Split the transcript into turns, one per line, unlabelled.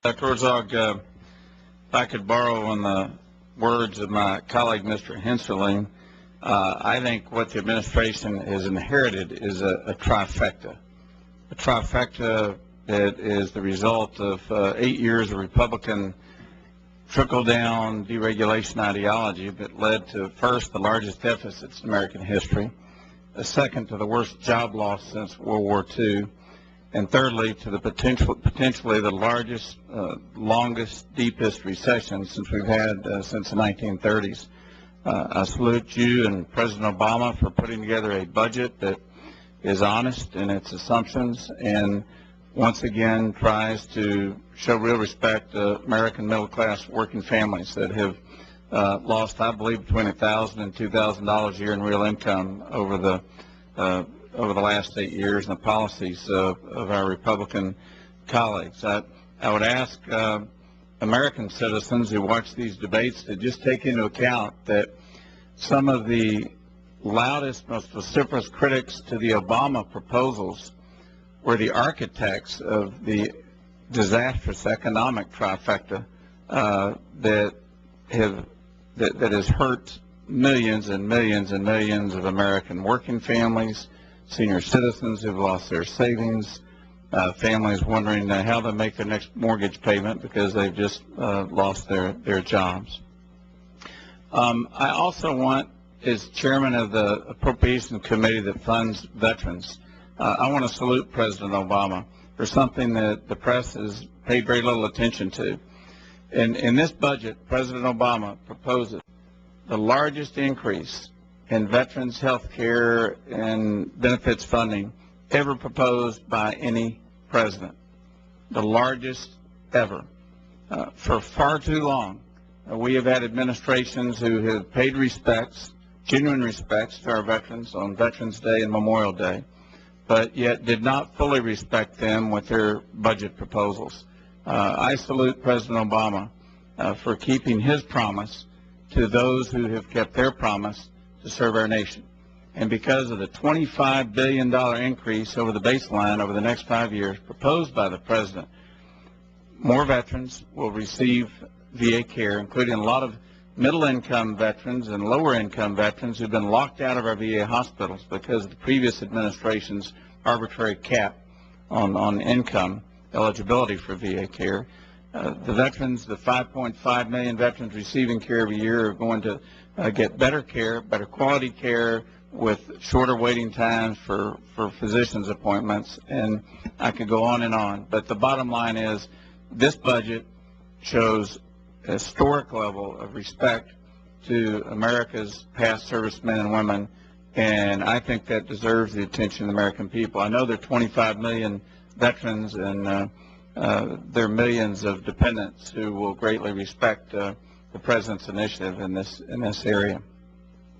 Dr. Orszag, if I could borrow on the words of my colleague, Mr. Henserling, I think what the administration has inherited is a trifecta. A trifecta that is the result of 8 years of Republican trickle-down deregulation ideology that led to, first, the largest deficits in American history, second, to the worst job loss since World War II, and thirdly, to the potentially the largest, longest, deepest recession since we've had since the 1930s. I salute you and President Obama for putting together a budget that is honest in its assumptions and once again tries to show real respect to American middle-class working families that have lost, I believe, between $1,000 and $2,000 a year in real income over the last 8 years and the policies of our Republican colleagues. I would ask American citizens who watch these debates to just take into account that some of the loudest, most vociferous critics to the Obama proposals were the architects of the disastrous economic trifecta that has hurt millions and millions and millions of American working families, senior citizens who've lost their savings, families wondering how they'll make their next mortgage payment because they've just lost their jobs. I also want, as chairman of the Appropriation Committee that funds veterans, I want to salute President Obama for something that the press has paid very little attention to. In this budget, President Obama proposes the largest increase in veterans health care and benefits funding ever proposed by any president, the largest ever. For far too long, we have had administrations who have paid respects, genuine respects to our veterans on Veterans Day and Memorial Day, but yet did not fully respect them with their budget proposals. I salute President Obama for keeping his promise to those who have kept their promise to serve our nation. And because of the $25 billion increase over the baseline over the next 5 years proposed by the President, more veterans will receive VA care, including a lot of middle-income veterans and lower-income veterans who've been locked out of our VA hospitals because of the previous administration's arbitrary cap on income eligibility for VA care. The veterans, the 5.5 million veterans receiving care every year are going to get better care, better quality care with shorter waiting times for physicians' appointments, and I could go on and on. But the bottom line is this budget shows a historic level of respect to America's past servicemen and women, and I think that deserves the attention of the American people. I know there are 25 million veterans and there are millions of dependents who will greatly respect the President's initiative in this area.